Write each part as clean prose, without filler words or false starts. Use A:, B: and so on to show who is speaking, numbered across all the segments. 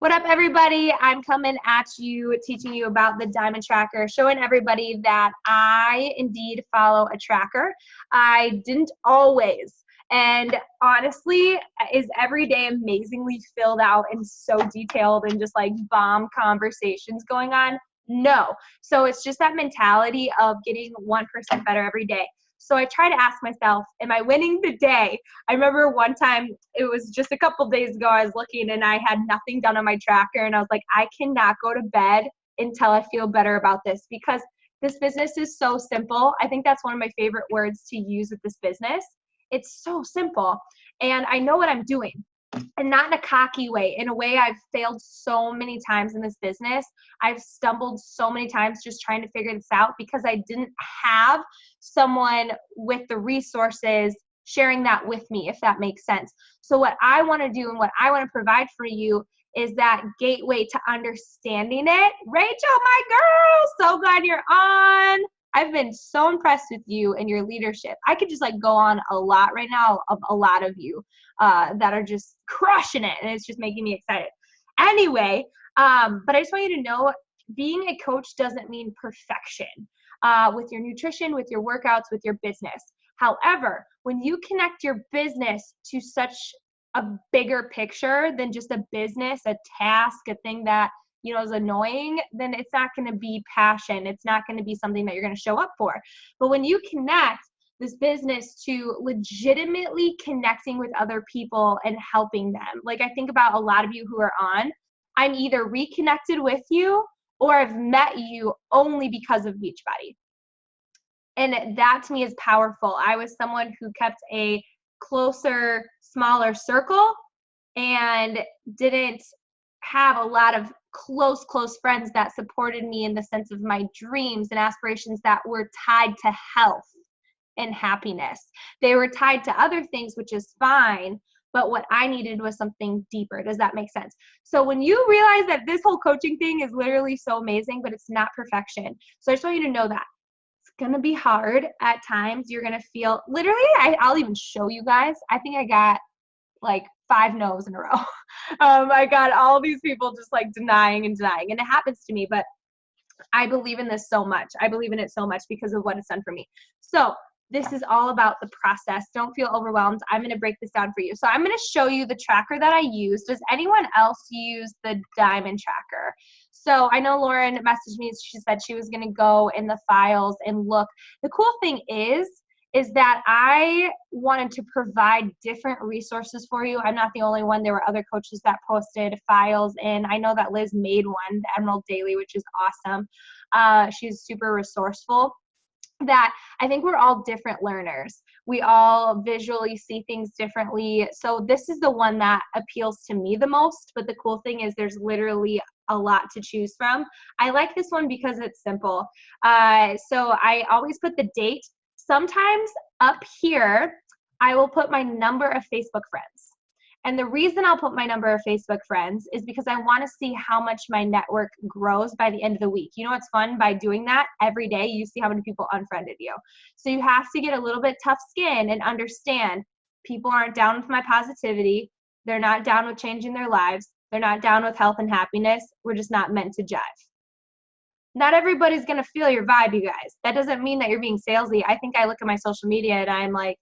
A: What up, everybody? I'm coming at you, teaching you about the Diamond Tracker, showing everybody that I indeed follow a tracker. I didn't always. And honestly, is every day amazingly filled out and so detailed and just like bomb conversations going on? No. So it's just that mentality of getting 1% better every day. So I try to ask myself, am I winning the day? I remember one time, it was just a couple days ago, I was looking and I had nothing done on my tracker and I was like, I cannot go to bed until I feel better about this because this business is so simple. I think that's one of my favorite words to use with this business. It's so simple and I know what I'm doing. And not in a cocky way, in a way I've failed so many times in this business. I've stumbled so many times just trying to figure this out because I didn't have someone with the resources sharing that with me, if that makes sense. So what I want to do and what I want to provide for you is that gateway to understanding it. Rachel, my girl, so glad you're on. I've been so impressed with you and your leadership. I could just like go on a lot right now of a lot of you that are just crushing it, and it's just making me excited. Anyway, but I just want you to know, being a coach doesn't mean perfection with your nutrition, with your workouts, with your business. However, when you connect your business to such a bigger picture than just a business, a task, a thing that is annoying, then it's not going to be passion. It's not going to be something that you're going to show up for. But when you connect this business to legitimately connecting with other people and helping them, like I think about a lot of you who are on, I'm either reconnected with you or I've met you only because of Beachbody. And that to me is powerful. I was someone who kept a closer, smaller circle and didn't have a lot of close friends that supported me in the sense of my dreams and aspirations that were tied to health and happiness. They were tied to other things, which is fine, but what I needed was something deeper. Does that make sense? So when you realize that this whole coaching thing is literally so amazing, but it's not perfection. So I just want you to know that it's going to be hard at times. You're going to feel, literally, I'll even show you guys. I think I got like 5 no's in a row. I got all these people just like denying, and it happens to me, but I believe in this so much. I believe in it so much because of what it's done for me. So this is all about the process. Don't feel overwhelmed. I'm going to break this down for you. So I'm going to show you the tracker that I use. Does anyone else use the Diamond Tracker? So I know Lauren messaged me. She said she was going to go in the files and look. The cool thing is that I wanted to provide different resources for you. I'm not the only one. There were other coaches that posted files, and I know that Liz made one, the Emerald Daily, which is awesome. She's super resourceful. That I think we're all different learners. We all visually see things differently. So this is the one that appeals to me the most, but the cool thing is there's literally a lot to choose from. I like this one because it's simple. So I always put the date. Sometimes up here, I will put my number of Facebook friends. And the reason I'll put my number of Facebook friends is because I want to see how much my network grows by the end of the week. You know what's fun? By doing that every day, you see how many people unfriended you. So you have to get a little bit tough skin and understand people aren't down with my positivity. They're not down with changing their lives. They're not down with health and happiness. We're just not meant to jive. Not everybody's going to feel your vibe, you guys. That doesn't mean that you're being salesy. I think I look at my social media and I'm like,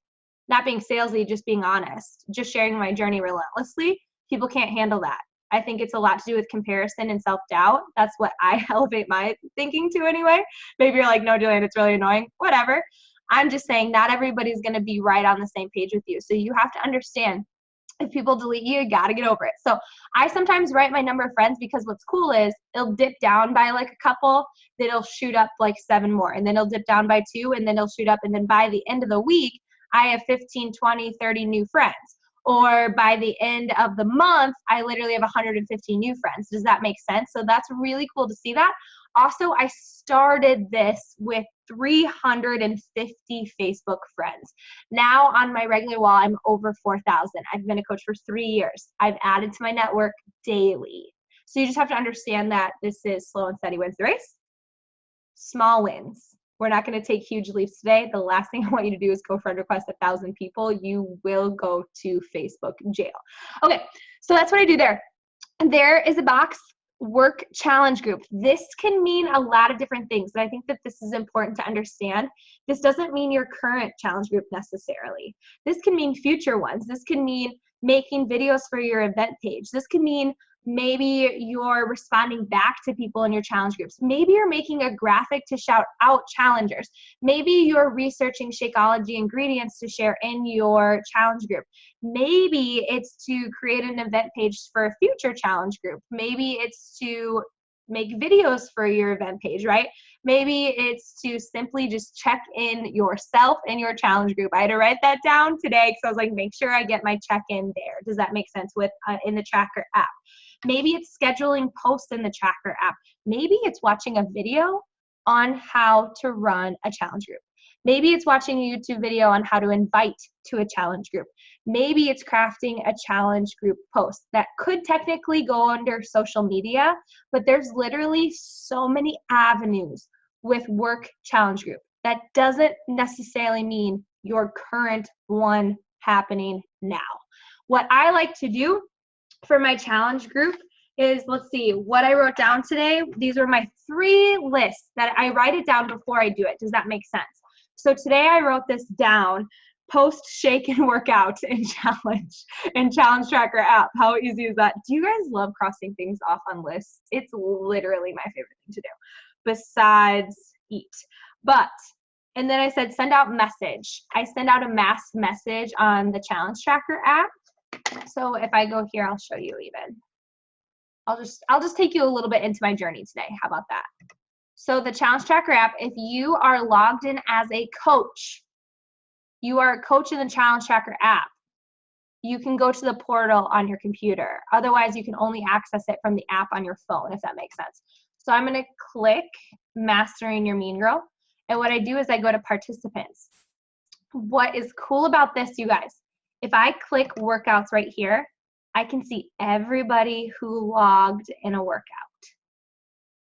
A: not being salesy, just being honest, just sharing my journey relentlessly. People can't handle that. I think it's a lot to do with comparison and self-doubt. That's what I elevate my thinking to anyway. Maybe you're like, no, Jillian, it's really annoying. Whatever. I'm just saying not everybody's going to be right on the same page with you. So you have to understand, if people delete you, you got to get over it. So I sometimes write my number of friends because what's cool is it'll dip down by like a couple, then it'll shoot up like 7 more, and then it'll dip down by 2, and then it'll shoot up. And then by the end of the week, I have 15, 20, 30 new friends. Or by the end of the month, I literally have 150 new friends. Does that make sense? So that's really cool to see that. Also, I started this with 350 Facebook friends. Now on my regular wall, I'm over 4,000. I've been a coach for 3 years. I've added to my network daily. So you just have to understand that this is slow and steady wins the race. Small wins. We're not going to take huge leaps today. The last thing I want you to do is go friend request 1,000 people. You will go to Facebook jail. Okay, so that's what I do there. there is a box, work challenge group. This can mean a lot of different things. And I think that this is important to understand. This doesn't mean your current challenge group necessarily. This can mean future ones. This can mean making videos for your event page. This can mean maybe you're responding back to people in your challenge groups. Maybe you're making a graphic to shout out challengers. Maybe you're researching Shakeology ingredients to share in your challenge group. Maybe it's to create an event page for a future challenge group. Maybe it's to make videos for your event page, right? Maybe it's to simply just check in yourself in your challenge group. I had to write that down today because I was like, make sure I get my check-in there. Does that make sense with in the Tracker app? Maybe it's scheduling posts in the Tracker app. Maybe it's watching a video on how to run a challenge group. Maybe it's watching a YouTube video on how to invite to a challenge group. Maybe it's crafting a challenge group post that could technically go under social media, but there's literally so many avenues with work challenge group. That doesn't necessarily mean your current one happening now. What I like to do for my challenge group is, let's see, what I wrote down today. These are my 3 lists that I write it down before I do it. Does that make sense? So today I wrote this down: post, shake, and workout in challenge tracker app. How easy is that? Do you guys love crossing things off on lists? It's literally my favorite thing to do besides eat. And then I said send out message. I send out a mass message on the challenge tracker app. So if I go here, I'll show you even. I'll just take you a little bit into my journey today. How about that? So the challenge tracker app, if you are logged in as a coach, you are a coach in the challenge tracker app, you can go to the portal on your computer. Otherwise, you can only access it from the app on your phone, if that makes sense. So I'm going to click Mastering Your Mean Girl. And what I do is I go to participants. What is cool about this, you guys, if I click workouts right here, I can see everybody who logged in a workout.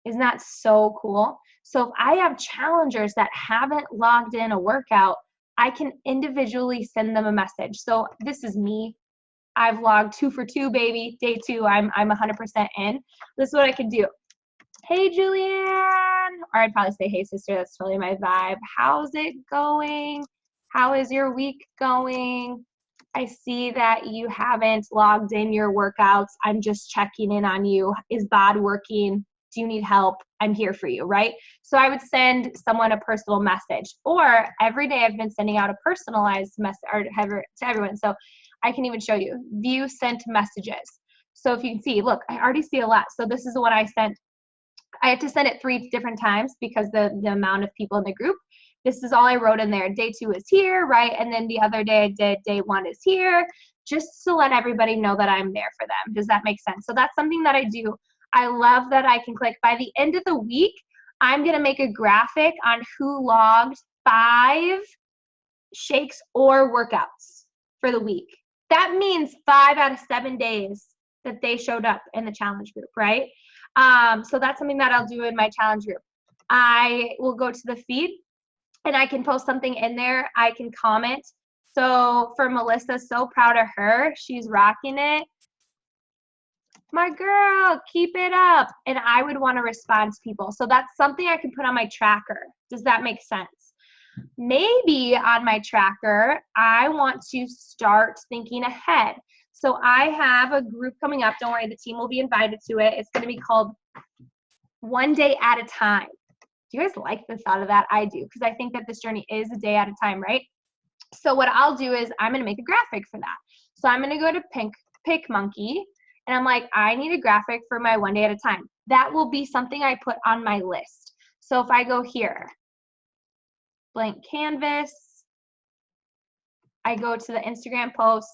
A: Isn't that so cool? So if I have challengers that haven't logged in a workout, I can individually send them a message. So this is me. I've logged 2 for 2, baby. Day 2, I'm 100% in. This is what I can do. Hey, Julianne. Or I'd probably say, hey, sister. That's totally my vibe. How's it going? How is your week going? I see that you haven't logged in your workouts. I'm just checking in on you. Is BOD working? Do you need help? I'm here for you, right? So I would send someone a personal message. Or every day I've been sending out a personalized message to everyone. So I can even show you. View sent messages. So if you can see, look, I already see a lot. So this is the one I sent. I had to send it 3 different times because the amount of people in the group. This is all I wrote in there. Day 2 is here, right? And then the other day I did day 1 is here, just to let everybody know that I'm there for them. Does that make sense? So that's something that I do. I love that I can click. By the end of the week, I'm going to make a graphic on who logged 5 shakes or workouts for the week. That means 5 out of 7 days that they showed up in the challenge group, right? So that's something that I'll do in my challenge group. I will go to the feed and I can post something in there. I can comment. So for Melissa, so proud of her. She's rocking it. My girl, keep it up. And I would want to respond to people. So that's something I can put on my tracker. Does that make sense? Maybe on my tracker, I want to start thinking ahead. So I have a group coming up. Don't worry, the team will be invited to it. It's going to be called One Day at a Time. Do you guys like the thought of that? I do, because I think that this journey is a day at a time, right? So what I'll do is I'm going to make a graphic for that. So I'm going to go to PicMonkey, and I'm like, I need a graphic for my One Day at a Time. That will be something I put on my list. So if I go here, blank canvas, I go to the Instagram post,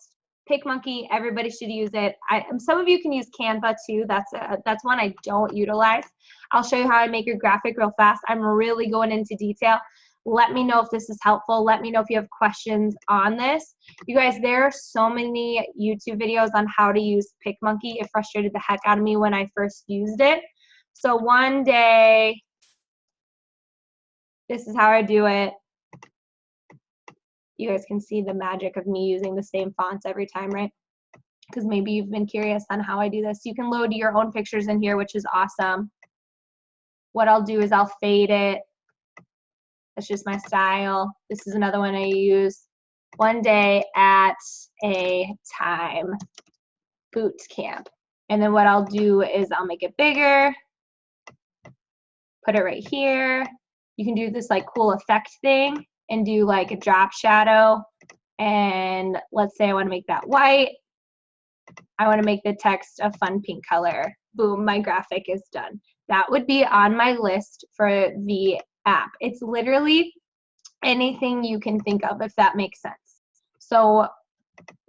A: PicMonkey, everybody should use it. Some of you can use Canva too. That's one I don't utilize. I'll show you how I make your graphic real fast. I'm really going into detail. Let me know if this is helpful. Let me know if you have questions on this. You guys, there are so many YouTube videos on how to use PicMonkey. It frustrated the heck out of me when I first used it. So one day, this is how I do it. You guys can see the magic of me using the same fonts every time, right? because maybe you've been curious on how I do this. You can load your own pictures in here, which is awesome. What I'll do is I'll fade it. That's just my style. This is another one I use. One day at a time boot camp. And then what I'll do is I'll make it bigger, put it right here. You can do this like cool effect thing and do like a drop shadow. And let's say I want to make that white. I want to make the text a fun pink color. Boom, my graphic is done. That would be on my list for the app. It's literally anything you can think of, if that makes sense. So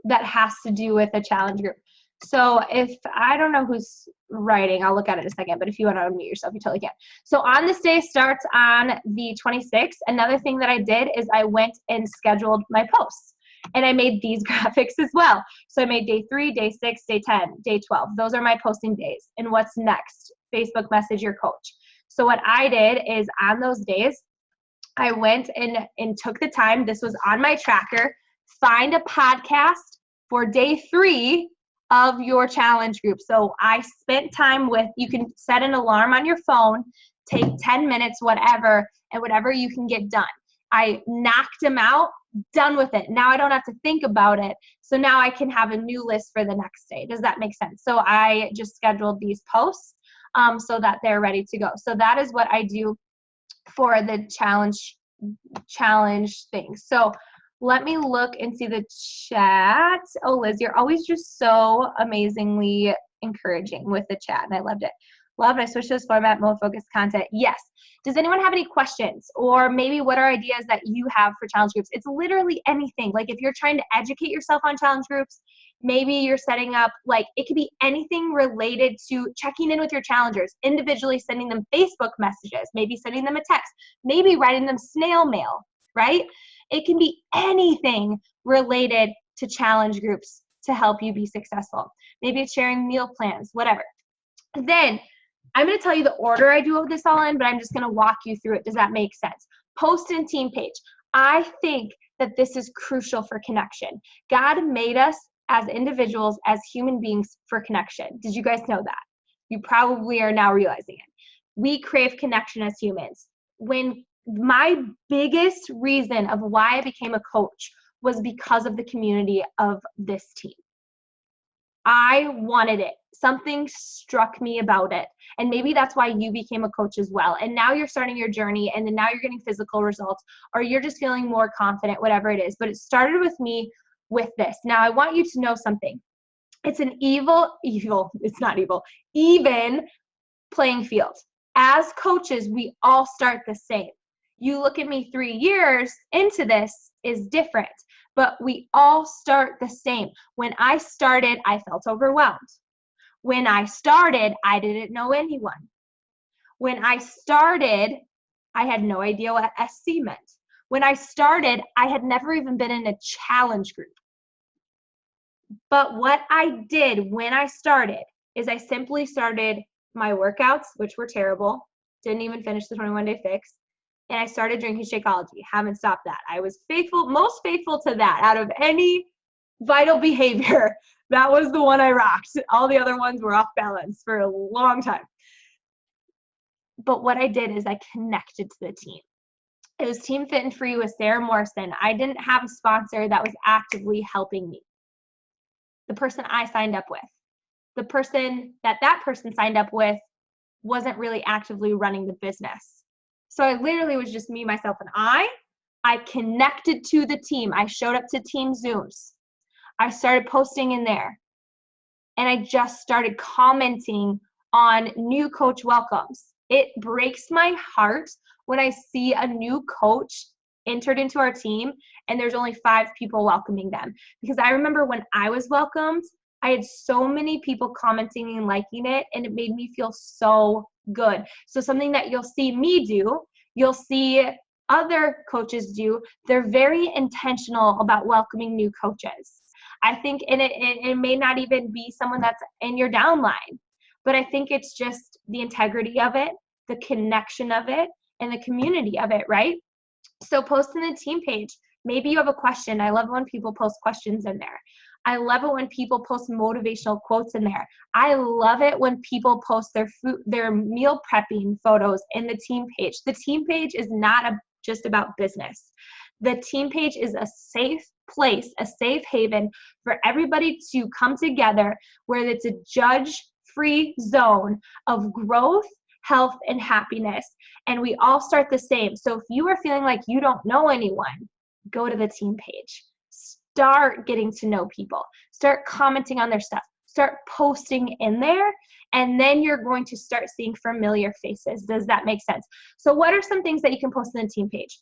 A: that has to do with a challenge group. So if I don't know who's writing, I'll look at it in a second, but if you want to unmute yourself, you totally can. So on this day starts on the 26th. Another thing that I did is I went and scheduled my posts. And I made these graphics as well. So I made day 3, day 6, day 10, day 12. Those are my posting days. And what's next? Facebook message your coach. So what I did is on those days, I went and took the time. This was on my tracker. Find a podcast for day 3 of your challenge group. So I spent time with, you can set an alarm on your phone, take 10 minutes, whatever, and whatever you can get done. I knocked them out, done with it. Now I don't have to think about it. So now I can have a new list for the next day. Does that make sense? So I just scheduled these posts so that they're ready to go. So that is what I do for the challenge things. So let me look and see the chat. Oh, Liz, you're always just so amazingly encouraging with the chat, and I loved it. Loved, I switched to this format, more focused content. Yes. Does anyone have any questions? Or maybe what are ideas that you have for challenge groups? It's literally anything. Like if you're trying to educate yourself on challenge groups, maybe you're setting up, like it could be anything related to checking in with your challengers, individually sending them Facebook messages, maybe sending them a text, maybe writing them snail mail, right? It can be anything related to challenge groups to help you be successful. Maybe it's sharing meal plans, whatever. Then I'm going to tell you the order I do this all in, but I'm just going to walk you through it. Does that make sense? Post and team page. I think that this is crucial for connection. God made us as individuals, as human beings for connection. Did you guys know that? You probably are now realizing it. We crave connection as humans. When my biggest reason of why I became a coach was because of the community of this team. I wanted it. Something struck me about it. And maybe that's why you became a coach as well. And now you're starting your journey, and then now you're getting physical results, or you're just feeling more confident, whatever it is. But it started with me with this. Now I want you to know something. It's an it's not evil, even playing field. As coaches, we all start the same. You look at me 3 years into this is different, but we all start the same. When I started, I felt overwhelmed. When I started, I didn't know anyone. When I started, I had no idea what SC meant. When I started, I had never even been in a challenge group. But what I did when I started is I simply started my workouts, which were terrible, didn't even finish the 21-day fix, and I started drinking Shakeology. Haven't stopped that. I was most faithful to that out of any vital behavior. That was the one I rocked. All the other ones were off balance for a long time. But what I did is I connected to the team. It was Team Fit and Free with Sarah Morrison. I didn't have a sponsor that was actively helping me. The person I signed up with, the person that person signed up with wasn't really actively running the business. So I literally was just me, myself, and I connected to the team. I showed up to team Zooms. I started posting in there. And I just started commenting on new coach welcomes. It breaks my heart when I see a new coach entered into our team and there's only 5 people welcoming them. Because I remember when I was welcomed, I had so many people commenting and liking it, and it made me feel so good. So something that you'll see me do, you'll see other coaches do, they're very intentional about welcoming new coaches. I think it may not even be someone that's in your downline, but I think it's just the integrity of it, the connection of it, and the community of it, right? So post in the team page. Maybe you have a question. I love when people post questions in there. I love it when people post motivational quotes in there. I love it when people post their meal prepping photos in the team page. The team page is not just about business. The team page is a safe place, a safe haven for everybody to come together, where it's a judge-free zone of growth, health, and happiness. And we all start the same. So if you are feeling like you don't know anyone, go to the team page. Start getting to know people. Start commenting on their stuff. Start posting in there, and then you're going to start seeing familiar faces. Does that make sense? So what are some things that you can post in the team page?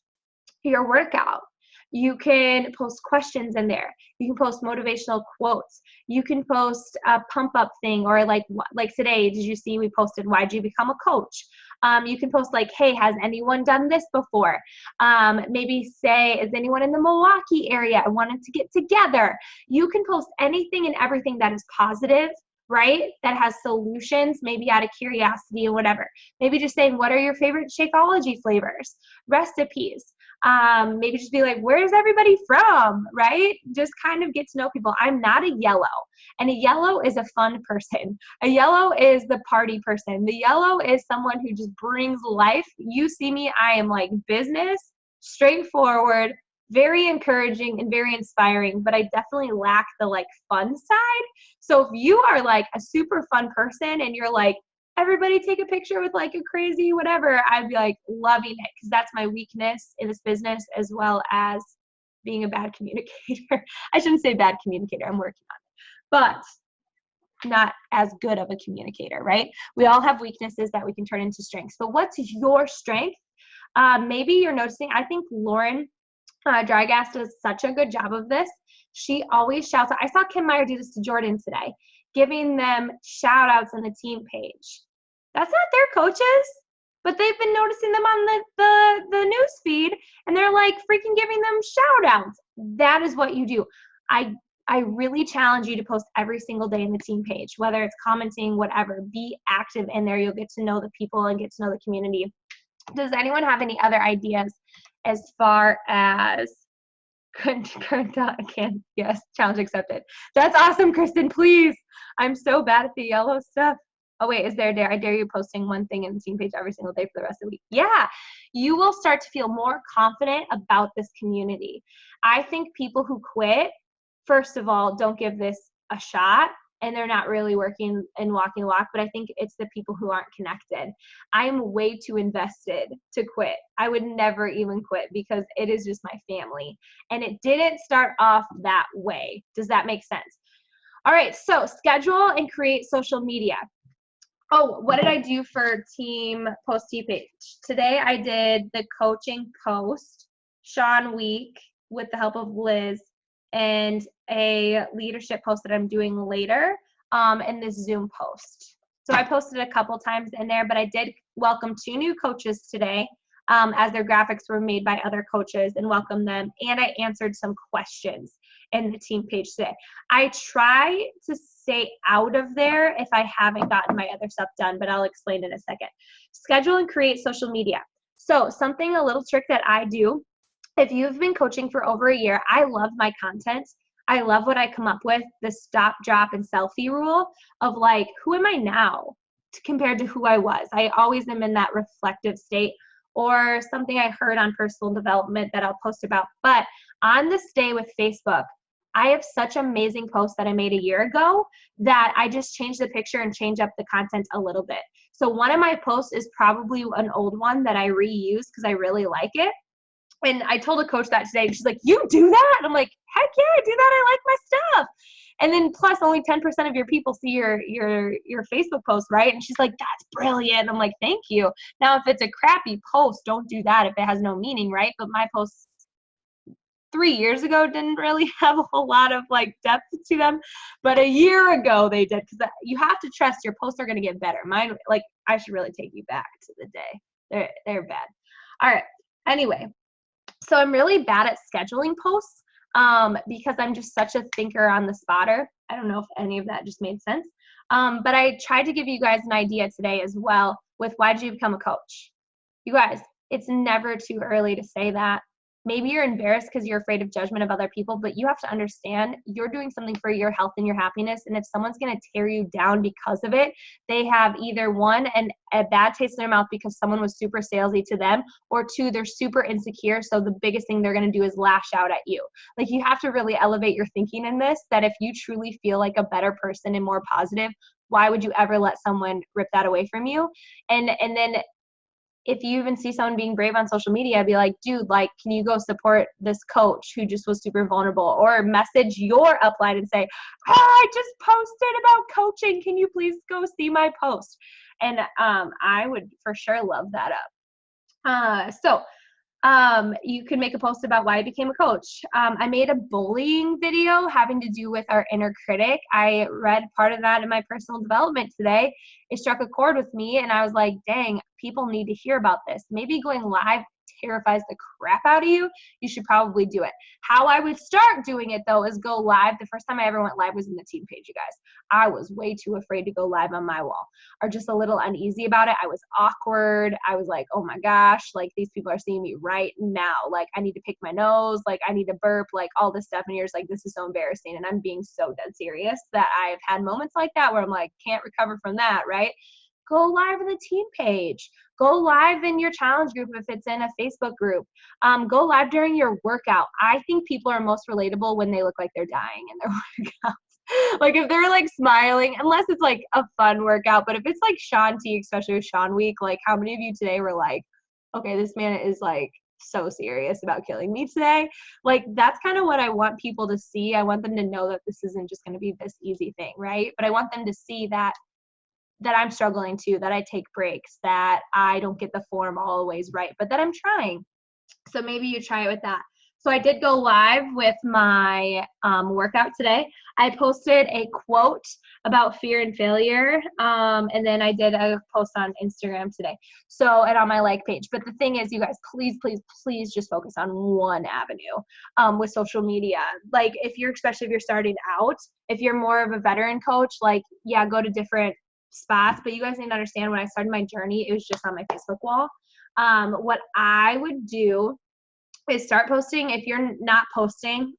A: Your workout. You can post questions in there. You can post motivational quotes. You can post a pump up thing, or like today, did you see we posted, why'd you become a coach? You can post like, hey, has anyone done this before? Maybe say, is anyone in the Milwaukee area? I wanted to get together. You can post anything and everything that is positive, right? That has solutions, maybe out of curiosity or whatever. Maybe just saying, what are your favorite Shakeology flavors? Recipes. Maybe just be like, where's everybody from, right? Just kind of get to know people. I'm not a yellow, and a yellow is a fun person. A yellow is the party person. The yellow is someone who just brings life. You see me, I am like business, straightforward, very encouraging and very inspiring, but I definitely lack the like fun side. So if you are like a super fun person and you're like, everybody take a picture with like a crazy whatever, I'd be like loving it, because that's my weakness in this business, as well as being a bad communicator. I shouldn't say bad communicator, I'm working on it, but not as good of a communicator, right? We all have weaknesses that we can turn into strengths. So what's your strength? Maybe you're noticing, I think Lauren Drygas does such a good job of this. She always shouts out. I saw Kim Meyer do this to Jordan today, giving them shout outs on the team page. That's not their coaches, but they've been noticing them on the news feed, and they're like freaking giving them shout outs. That is what you do. I really challenge you to post every single day in the team page, whether it's commenting, whatever. Be active in there. You'll get to know the people and get to know the community. Does anyone have any other ideas as far as yes, challenge accepted. That's awesome, Kristen, please. I'm so bad at the yellow stuff. Oh wait, I dare you posting one thing in the team page every single day for the rest of the week. Yeah, you will start to feel more confident about this community. I think people who quit, first of all, don't give this a shot, and they're not really working and walking the walk, but I think it's the people who aren't connected. I'm way too invested to quit. I would never even quit, because it is just my family, and it didn't start off that way. Does that make sense? All right, so schedule and create social media. Oh, what did I do for team post team page? Today I did the coaching post, Sean Week with the help of Liz, and a leadership post that I'm doing later, and this Zoom post. So I posted a couple times in there, but I did welcome 2 new coaches today, as their graphics were made by other coaches, and welcome them. And I answered some questions in the team page today. I try to stay out of there if I haven't gotten my other stuff done, but I'll explain in a second. Schedule and create social media. So a little trick that I do, if you've been coaching for over a year, I love my content. I love what I come up with, the stop, drop, and selfie rule of like, who am I now compared to who I was? I always am in that reflective state, or something I heard on personal development that I'll post about. But on this day with Facebook, I have such amazing posts that I made a year ago that I just changed the picture and changed up the content a little bit. So one of my posts is probably an old one that I reuse because I really like it. And I told a coach that today, and she's like, you do that? And I'm like, heck yeah, I do that. I like my stuff. And then plus only 10% of your people see your Facebook post, right? And she's like, that's brilliant. And I'm like, thank you. Now, if it's a crappy post, don't do that if it has no meaning, right? But my posts 3 years ago didn't really have a whole lot of like depth to them, but a year ago they did, because you have to trust your posts are going to get better. Mine, like, I should really take you back to the day. They're bad. All right. Anyway, so I'm really bad at scheduling posts because I'm just such a thinker on the spotter. I don't know if any of that just made sense. But I tried to give you guys an idea today as well with why did you become a coach? You guys, it's never too early to say that. maybe you're embarrassed because you're afraid of judgment of other people, but you have to understand you're doing something for your health and your happiness. And if someone's going to tear you down because of it, they have either one, a bad taste in their mouth because someone was super salesy to them, or two, they're super insecure. So the biggest thing they're going to do is lash out at you. Like, you have to really elevate your thinking in this, that if you truly feel like a better person and more positive, why would you ever let someone rip that away from you? And then if you even see someone being brave on social media, be like, dude, like, can you go support this coach who just was super vulnerable? Or message your upline and say, I just posted about coaching. Can you please go see my post? And I would for sure love that up. You can make a post about why I became a coach. I made a bullying video having to do with our inner critic. I read part of that in my personal development today. It struck a chord with me, and I was like, dang, people need to hear about this. Maybe going live terrifies the crap out of you. You should probably do it. How I would start doing it, though, is go live. The first time I ever went live was in the team page, you guys. I was way too afraid to go live on my wall, or just a little uneasy about it. I was awkward. I was like, oh my gosh, like, these people are seeing me right now. Like, I need to pick my nose. Like, I need to burp, like all this stuff. And you're just like, this is so embarrassing. And I'm being so dead serious that I've had moments like that where I'm like, can't recover from that, right? Go live in the team page. Go live in your challenge group if it's in a Facebook group. Go live during your workout. I think people are most relatable when they look like they're dying in their workouts. Like, if they're like smiling, unless it's like a fun workout, but if it's like Shaun T, especially with Shaun Week, like, how many of you today were like, okay, this man is like so serious about killing me today? Like, that's kind of what I want people to see. I want them to know that this isn't just going to be this easy thing, right? But I want them to see that I'm struggling too, that I take breaks, that I don't get the form always right, but that I'm trying. So maybe you try it with that. So I did go live with my workout today. I posted a quote about fear and failure, and then I did a post on Instagram today. So, and on my like page. But the thing is, you guys, please, please, please just focus on one avenue with social media. Like, especially if you're starting out, if you're more of a veteran coach, like, yeah, go to different spots. But you guys need to understand, when I started my journey, it was just on my Facebook wall. What I would do is start posting. If you're not posting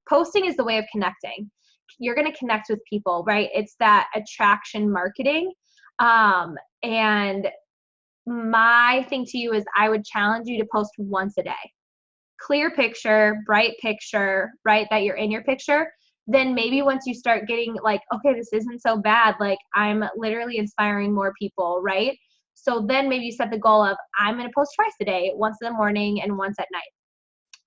A: is the way of connecting. You're going to connect with people, right? It's that attraction marketing. And my thing to you is, I would challenge you to post once a day. Clear picture, bright picture, right? That you're in your picture. Then maybe once you start getting like, okay, this isn't so bad. Like, I'm literally inspiring more people, right? So then maybe you set the goal of, I'm going to post twice a day, once in the morning and once at night.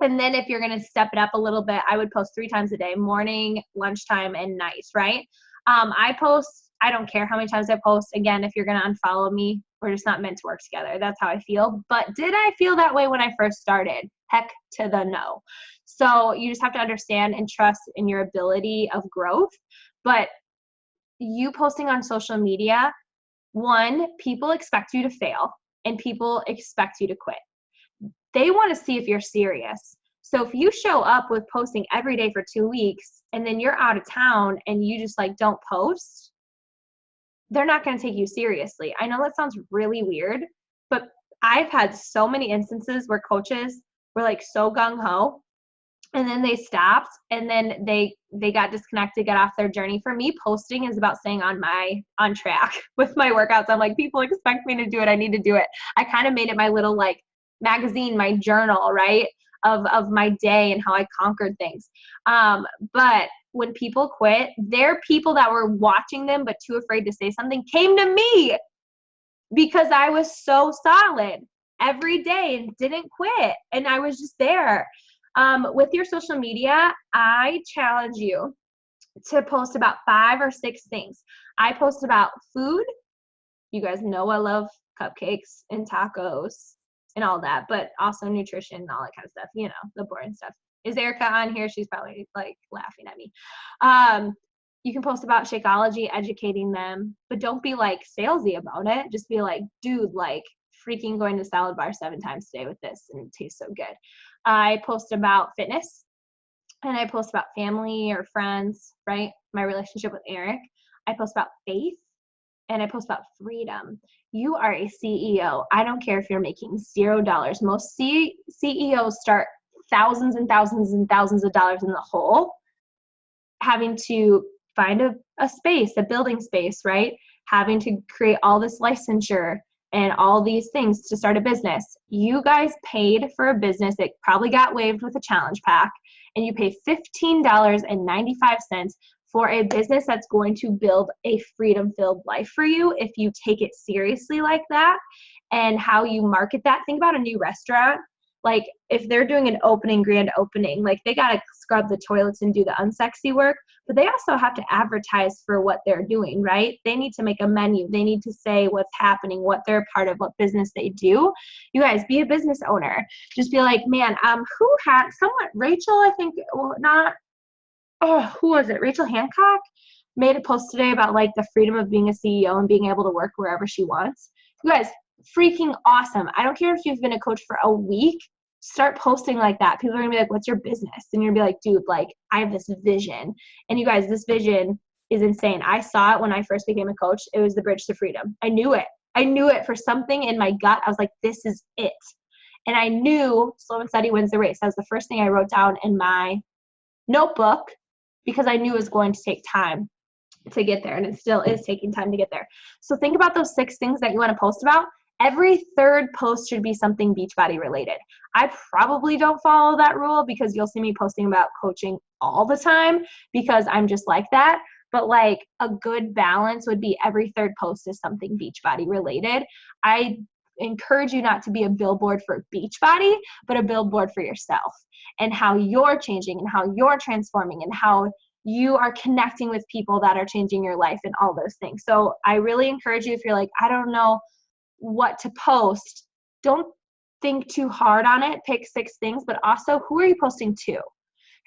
A: And then if you're going to step it up a little bit, I would post 3 times a day, morning, lunchtime, and night, right? I don't care how many times I post. Again, if you're going to unfollow me, we're just not meant to work together. That's how I feel. But did I feel that way when I first started? Heck to the no. So you just have to understand and trust in your ability of growth. But you posting on social media, one, people expect you to fail, and people expect you to quit. They want to see if you're serious. So if you show up with posting every day for 2 weeks, and then you're out of town and you just like don't post, they're not going to take you seriously. I know that sounds really weird, but I've had so many instances where coaches were like so gung-ho, and then they stopped, and then they got disconnected, got off their journey. For me, posting is about staying on track with my workouts. I'm like, people expect me to do it. I need to do it. I kind of made it my little like magazine, my journal, right, of my day and how I conquered things. But when people quit, their people that were watching them but too afraid to say something came to me because I was so solid every day and didn't quit, and I was just there. With your social media, I challenge you to post about 5 or 6 things. I post about food. You guys know I love cupcakes and tacos and all that, but also nutrition and all that kind of stuff, you know, the boring stuff. Is Erica on here? She's probably like laughing at me. You can post about Shakeology, educating them, but don't be like salesy about it. Just be like, dude, like freaking going to salad bar 7 times a day with this, and it tastes so good. I post about fitness, and I post about family or friends, right? My relationship with Eric. I post about faith, and I post about freedom. You are a CEO. I don't care if you're making $0. Most CEOs start thousands and thousands and thousands of dollars in the hole, having to find a space, a building space, right? Having to create all this licensure and all these things to start a business. You guys paid for a business that probably got waived with a challenge pack, and you pay $15.95 for a business that's going to build a freedom-filled life for you if you take it seriously like that. And how you market that. Think about a new restaurant. Like if they're doing an grand opening, like they got to scrub the toilets and do the unsexy work, but they also have to advertise for what they're doing, right? They need to make a menu. They need to say what's happening, what they're part of, what business they do. You guys, be a business owner. Just be like, man, Rachel, I think, well, not, oh, who was it? Rachel Hancock made a post today about like the freedom of being a CEO and being able to work wherever she wants. You guys, freaking awesome. I don't care if you've been a coach for a week, start posting like that. People are gonna be like, what's your business? And you're gonna be like, dude, like I have this vision. And you guys, this vision is insane. I saw it when I first became a coach. It was the bridge to freedom. I knew it for something in my gut. I was like, this is it. And I knew slow and steady wins the race. That was the first thing I wrote down in my notebook because I knew it was going to take time to get there. And it still is taking time to get there. So think about those 6 things that you want to post about. Every third post should be something Beachbody related. I probably don't follow that rule because you'll see me posting about coaching all the time because I'm just like that. But like a good balance would be every third post is something Beachbody related. I encourage you not to be a billboard for Beachbody, but a billboard for yourself and how you're changing and how you're transforming and how you are connecting with people that are changing your life and all those things. So I really encourage you, if you're like, I don't know what to post, don't think too hard on it. Pick 6 things, but also who are you posting to?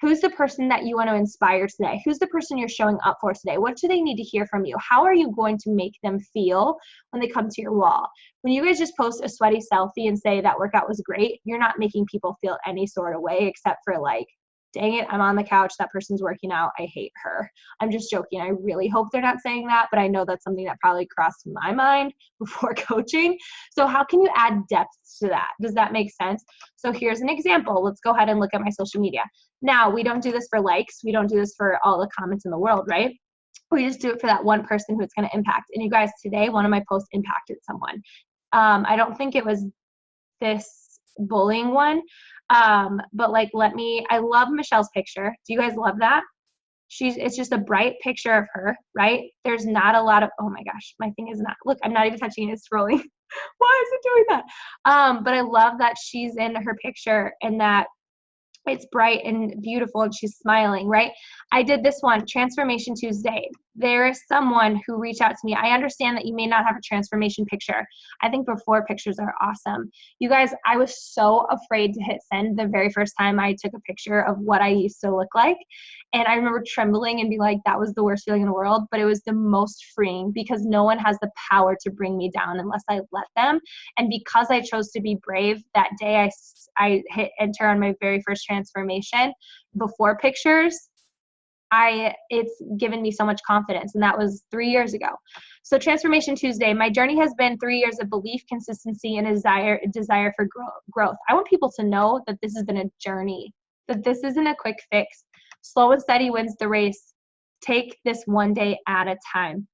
A: Who's the person that you want to inspire today? Who's the person you're showing up for today? What do they need to hear from you? How are you going to make them feel when they come to your wall? When you guys just post a sweaty selfie and say that workout was great, you're not making people feel any sort of way except for like, dang it, I'm on the couch, that person's working out, I hate her. I'm just joking. I really hope they're not saying that, but I know that's something that probably crossed my mind before coaching. So how can you add depth to that? Does that make sense? So here's an example. Let's go ahead and look at my social media. Now, we don't do this for likes. We don't do this for all the comments in the world, right? We just do it for that one person who it's going to impact. And you guys, today, one of my posts impacted someone. I don't think it was this bullying one. But like, I love Michelle's picture. Do you guys love that? It's just a bright picture of her, right? There's not a lot of, oh my gosh, my thing is not, look, I'm not even touching it, it's scrolling. Why is it doing that? But I love that she's in her picture and that it's bright and beautiful and she's smiling, right? I did this one, Transformation Tuesday. There is someone who reached out to me. I understand that you may not have a transformation picture. I think before pictures are awesome. You guys, I was so afraid to hit send the very first time I took a picture of what I used to look like. And I remember trembling and being like, that was the worst feeling in the world, but it was the most freeing because no one has the power to bring me down unless I let them. And because I chose to be brave that day, I hit enter on my very first transformation before pictures. It's given me so much confidence, and that was 3 years ago. So Transformation Tuesday, my journey has been 3 years of belief, consistency, and a desire for growth. I want people to know that this has been a journey, that this isn't a quick fix. Slow and steady wins the race. Take this one day at a time.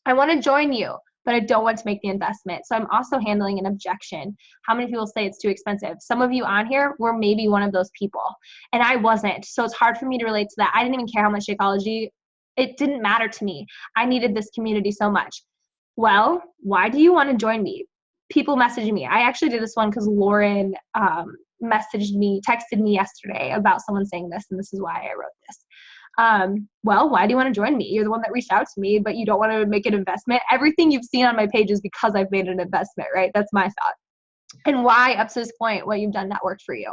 A: I want to join you, but I don't want to make the investment. So I'm also handling an objection. How many people say it's too expensive? Some of you on here were maybe one of those people, and I wasn't. So it's hard for me to relate to that. I didn't even care how much Shakeology, it didn't matter to me. I needed this community so much. Well, why do you want to join me? People messaging me. I actually did this one because Lauren texted me yesterday about someone saying this, and this is why I wrote this. Well, why do you want to join me? You're the one that reached out to me, but you don't want to make an investment. Everything you've seen on my page is because I've made an investment, right? That's my thought. And why, up to this point, what you've done not worked for you.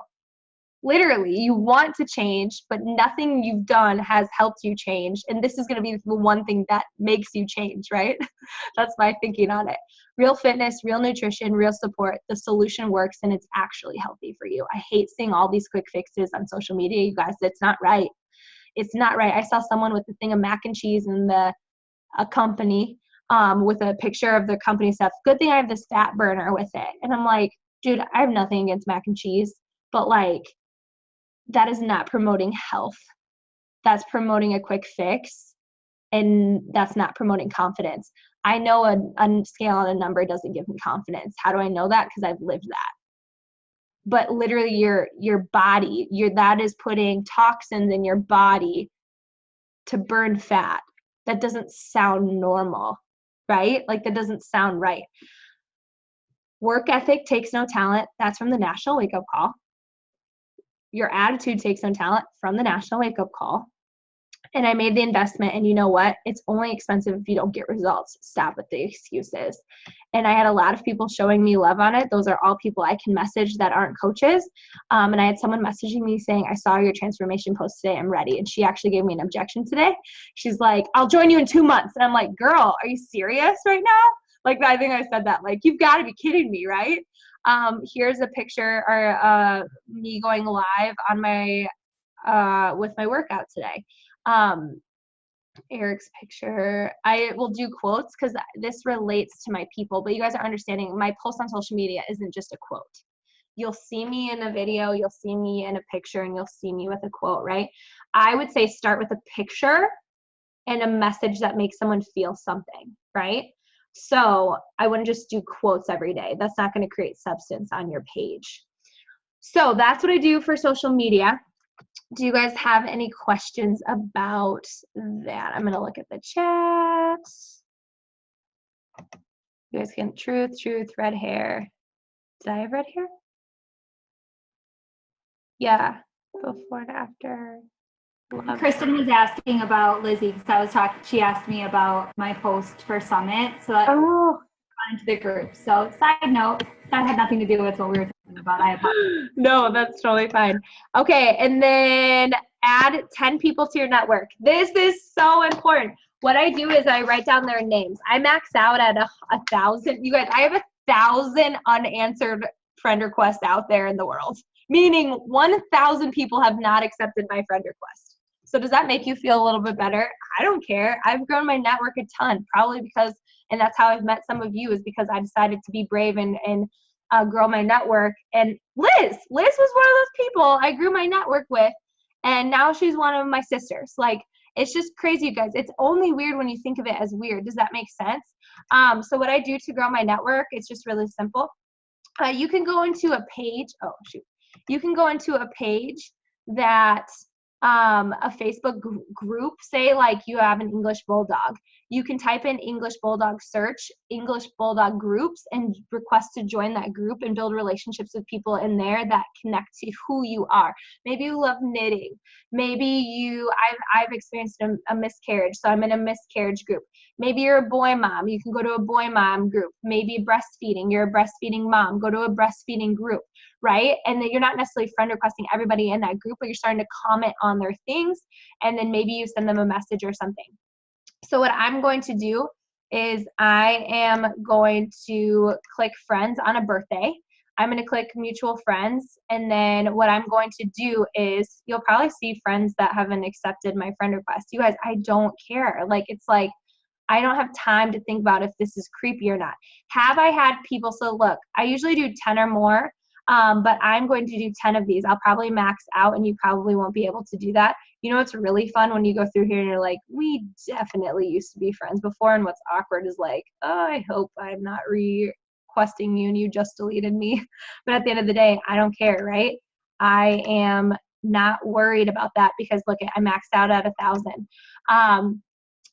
A: Literally, you want to change, but nothing you've done has helped you change. And this is going to be the one thing that makes you change, right? That's my thinking on it. Real fitness, real nutrition, real support. The solution works and it's actually healthy for you. I hate seeing all these quick fixes on social media, you guys. It's not right. It's not right. I saw someone with a thing of mac and cheese in a company with a picture of their company stuff. Good thing I have this fat burner with it. And I'm like, dude, I have nothing against mac and cheese, but like, that is not promoting health. That's promoting a quick fix, and that's not promoting confidence. I know a scale on a number doesn't give me confidence. How do I know that? Because I've lived that. But literally your body, that is putting toxins in your body to burn fat. That doesn't sound normal, right? Like, that doesn't sound right. Work ethic takes no talent. That's from the National Wake Up Call. Your attitude takes no talent, from the National Wake Up Call. And I made the investment, and you know what? It's only expensive if you don't get results. Stop with the excuses. And I had a lot of people showing me love on it. Those are all people I can message that aren't coaches. And I had someone messaging me saying, I saw your transformation post today. I'm ready. And she actually gave me an objection today. She's like, I'll join you in 2 months. And I'm like, girl, are you serious right now? Like, I think I said that. Like, you've got to be kidding me, right? Here's a picture or me going live on my with my workout today. Eric's picture. I will do quotes because this relates to my people, but you guys are understanding my post on social media isn't just a quote. You'll see me in a video, you'll see me in a picture, and you'll see me with a quote, right? I would say start with a picture and a message that makes someone feel something, right? So I wouldn't just do quotes every day. That's not going to create substance on your page. So that's what I do for social media. Do you guys have any questions about that? I'm going to look at the chat. You guys can, truth, red hair. Did I have red hair? Yeah, before and after.
B: Love. Kristen was asking about Lizzie because I was talking. She asked me about my post for Summit, so that got into the group. So, side note, that had nothing to do with what we were talking about. I apologize.
A: No, that's totally fine. Okay, and then add 10 people to your network. This is so important. What I do is I write down their names. I max out at 1,000. You guys, I have 1,000 unanswered friend requests out there in the world, meaning 1,000 people have not accepted my friend request. So does that make you feel a little bit better? I don't care. I've grown my network a ton, probably because, and that's how I've met some of you, is because I decided to be brave and grow my network. And Liz was one of those people I grew my network with, and now she's one of my sisters. Like, it's just crazy, you guys. It's only weird when you think of it as weird. Does that make sense? So what I do to grow my network, it's just really simple. You can go into a page. Oh, shoot. You can go into a page that a Facebook group, say like you have an English Bulldog. You can type in English Bulldog search, English Bulldog groups, and request to join that group and build relationships with people in there that connect to who you are. Maybe you love knitting. Maybe I've experienced a miscarriage, so I'm in a miscarriage group. Maybe you're a boy mom. You can go to a boy mom group. Maybe breastfeeding. You're a breastfeeding mom. Go to a breastfeeding group, right? And then you're not necessarily friend requesting everybody in that group, but you're starting to comment on their things, and then maybe you send them a message or something. So what I'm going to do is I am going to click friends on a birthday. I'm going to click mutual friends, and then what I'm going to do is you'll probably see friends that haven't accepted my friend request. You guys, I don't care. Like, it's like I don't have time to think about if this is creepy or not. Have I had people, so look, I usually do 10 or more, but I'm going to do 10 of these. I'll probably max out, and you probably won't be able to do that. You know what's really fun when you go through here and you're like, we definitely used to be friends before, and what's awkward is like, oh, I hope I'm not requesting you and you just deleted me. But at the end of the day, I don't care, right? I am not worried about that because look, I maxed out at 1,000.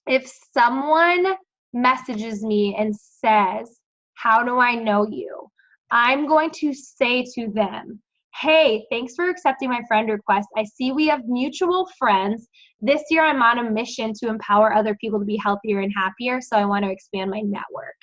A: If someone messages me and says, how do I know you? I'm going to say to them, hey, thanks for accepting my friend request. I see we have mutual friends. This year I'm on a mission to empower other people to be healthier and happier, so I want to expand my network.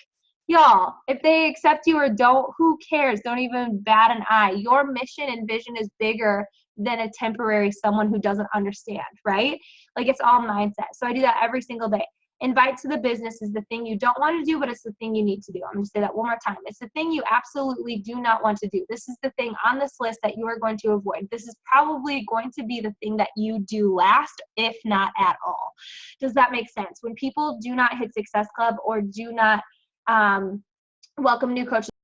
A: Y'all, if they accept you or don't, who cares? Don't even bat an eye. Your mission and vision is bigger than a temporary someone who doesn't understand, right? Like, it's all mindset. So I do that every single day. Invite to the business is the thing you don't want to do, but it's the thing you need to do. I'm going to say that one more time. It's the thing you absolutely do not want to do. This is the thing on this list that you are going to avoid. This is probably going to be the thing that you do last, if not at all. Does that make sense? When people do not hit Success Club or do not welcome new coaches